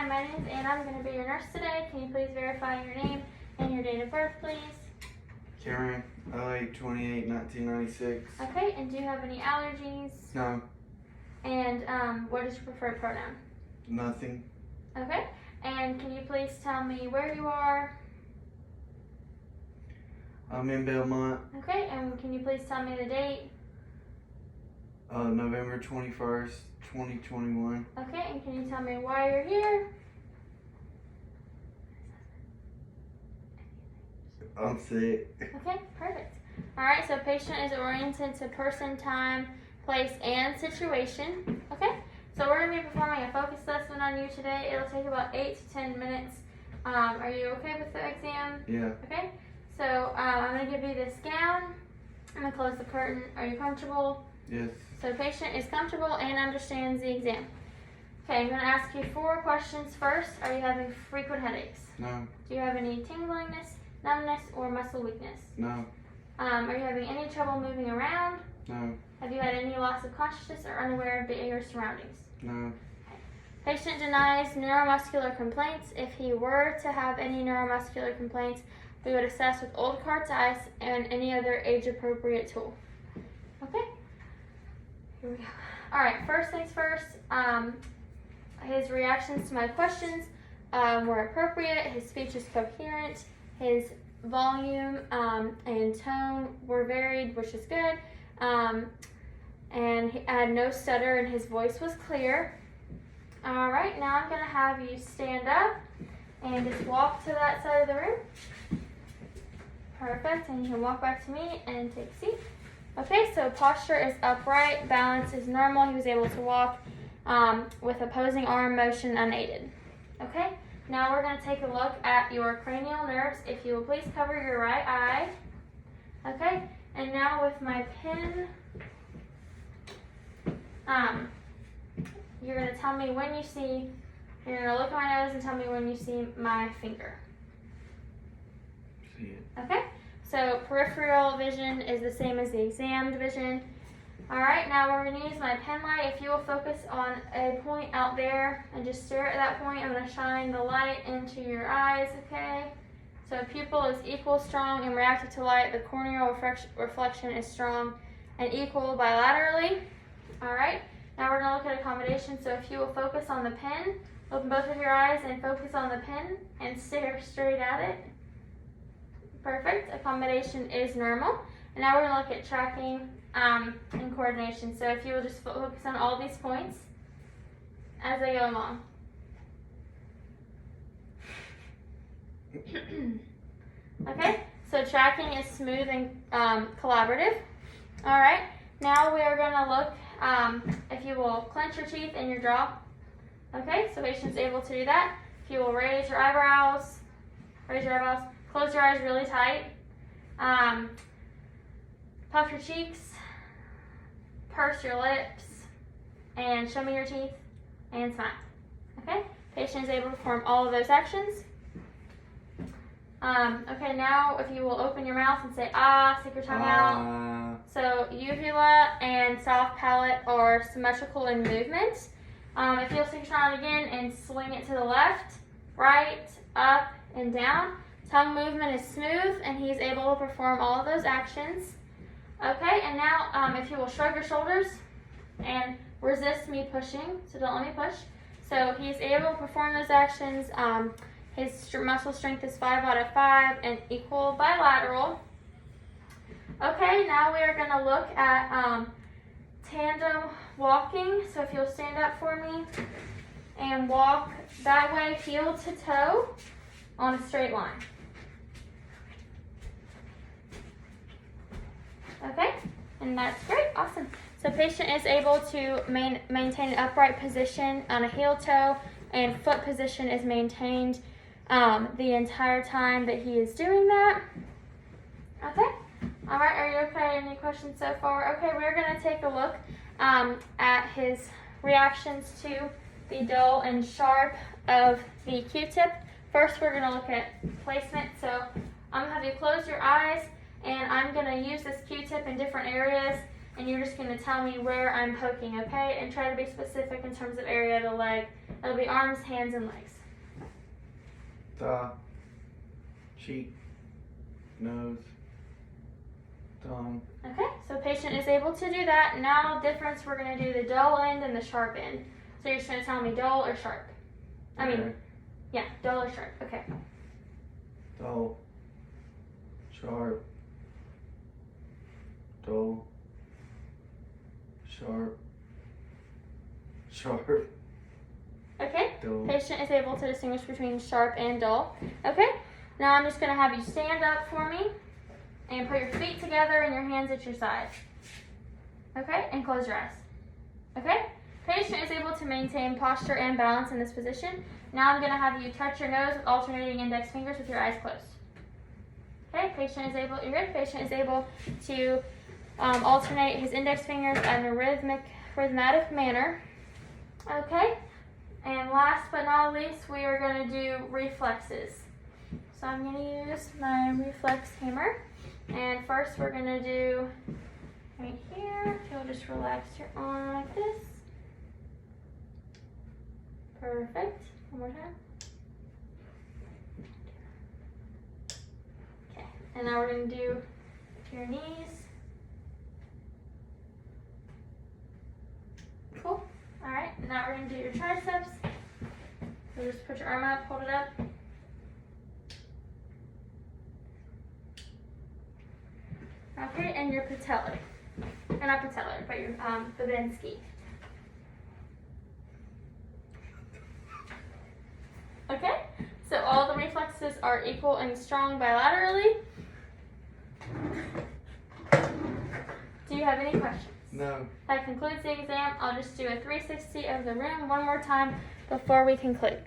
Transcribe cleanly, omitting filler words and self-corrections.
my name is Anna. I'm going to be your nurse today. Can you please verify your name and your date of birth, please? Cameron, 08/28/1996. Okay, and do you have any allergies? No, And what is your preferred pronoun? nothing. Okay, and can you please tell me where you are? I'm in Belmont, Okay, and can you please tell me the date? November 21st, 2021. Okay, and can you tell me why you're here? I'm sick. Okay, perfect. All right, so patient is oriented to person, time, place, and situation. Okay, so we're going to be performing a focus assessment on you today. It'll take about 8 to 10 minutes. Are you okay with the exam? Yeah. Okay, so I'm going to give you this gown. I'm going to close the curtain. Are you comfortable? Yes. So patient is comfortable and understands the exam. Okay, I'm going to ask you 4 questions first. Are you having frequent headaches? No. Do you have any tinglingness, numbness, or muscle weakness? No. Are you having any trouble moving around? No. Have you had any loss of consciousness or unaware of your surroundings? No. Patient denies neuromuscular complaints. If he were to have any neuromuscular complaints, we would assess with old Cart's ice and any other age-appropriate tool. Okay? Here we go. All right, first things first, his reactions to my questions were appropriate. His speech is coherent. His volume and tone were varied, which is good. And he had no stutter and his voice was clear. All right, now I'm going to have you stand up and just walk to that side of the room. Perfect, and you can walk back to me and take a seat. Okay, so posture is upright, balance is normal. He was able to walk with opposing arm motion unaided. Okay, now we're going to take a look at your cranial nerves. If you will please cover your right eye. Okay, and now with my pen, you're going to tell me when you see, you're going to look at my nose and tell me when you see my finger. See it. Okay, so peripheral vision is the same as the examined vision. All right, now we're going to use my pen light. If you will focus on a point out there and just stare at that point, I'm going to shine the light into your eyes, okay? So pupil is equal, strong, and reactive to light. The corneal reflection is strong and equal bilaterally. All right, now we're going to look at accommodation. So if you will focus on the pen, open both of your eyes and focus on the pen and stare straight at it. Perfect. Accommodation is normal. And now we're going to look at tracking and coordination. So if you will just focus on all these points as I go along. Okay, so tracking is smooth and collaborative. All right, now we are going to look, if you will clench your teeth in your jaw. Okay, so patient's able to do that. If you will raise your eyebrows, close your eyes really tight, puff your cheeks, purse your lips, and show me your teeth, and smile. Okay, patient is able to perform all of those actions. Okay, now if you will open your mouth and say ah, stick your tongue out. So uvula and soft palate are symmetrical in movement. If you'll stick your tongue out again and swing it to the left, right, up, and down. Tongue movement is smooth and he's able to perform all of those actions. Okay, and now if you will shrug your shoulders and resist me pushing, so don't let me push. So he's able to perform those actions. His muscle strength is 5 out of 5 and equal bilateral. Okay, now we are going to look at tandem walking. So if you'll stand up for me and walk that way, heel to toe on a straight line. Okay, and that's great, awesome. So patient is able to maintain an upright position on a heel toe, and foot position is maintained the entire time that he is doing that. Okay, all right, are you okay? Any questions so far? Okay, we're gonna take a look at his reactions to the dull and sharp of the Q-tip. First, we're gonna look at placement. So I'm gonna have you close your eyes, and I'm gonna use this Q-tip in different areas, and you're just gonna tell me where I'm poking, okay? And try to be specific in terms of area of the leg. It'll be arms, hands, and legs. thigh, cheek, nose, tongue. Okay, so patient is able to do that. Now difference, we're going to do the dull end and the sharp end. So you're just going to tell me dull or sharp. Okay. Yeah, dull or sharp. Okay. Dull, sharp, dull, sharp, sharp, Okay. dull. Patient is able to distinguish between sharp and dull. Okay. Now I'm just going to have you stand up for me and put your feet together and your hands at your sides. Okay, and close your eyes. Okay. Patient is able to maintain posture and balance in this position. Now I'm going to have you touch your nose with alternating index fingers with your eyes closed. Okay, patient is able, you're good. Patient is able to alternate his index fingers in a rhythmatic manner. Okay, and last but not least, we are going to do reflexes. So I'm going to use my reflex hammer. And first we're going to do right here. You'll just relax your arm like this. Perfect. One more time. Okay, and now we're going to do to your knees. Cool. Alright, now we're going to do your triceps. So just put your arm up, hold it up. Okay, and your patellar. Or not patellar, but your Babinski. Okay, so all the reflexes are equal and strong bilaterally. Do you have any questions? No. That concludes the exam. I'll just do a 360 of the room one more time before we conclude.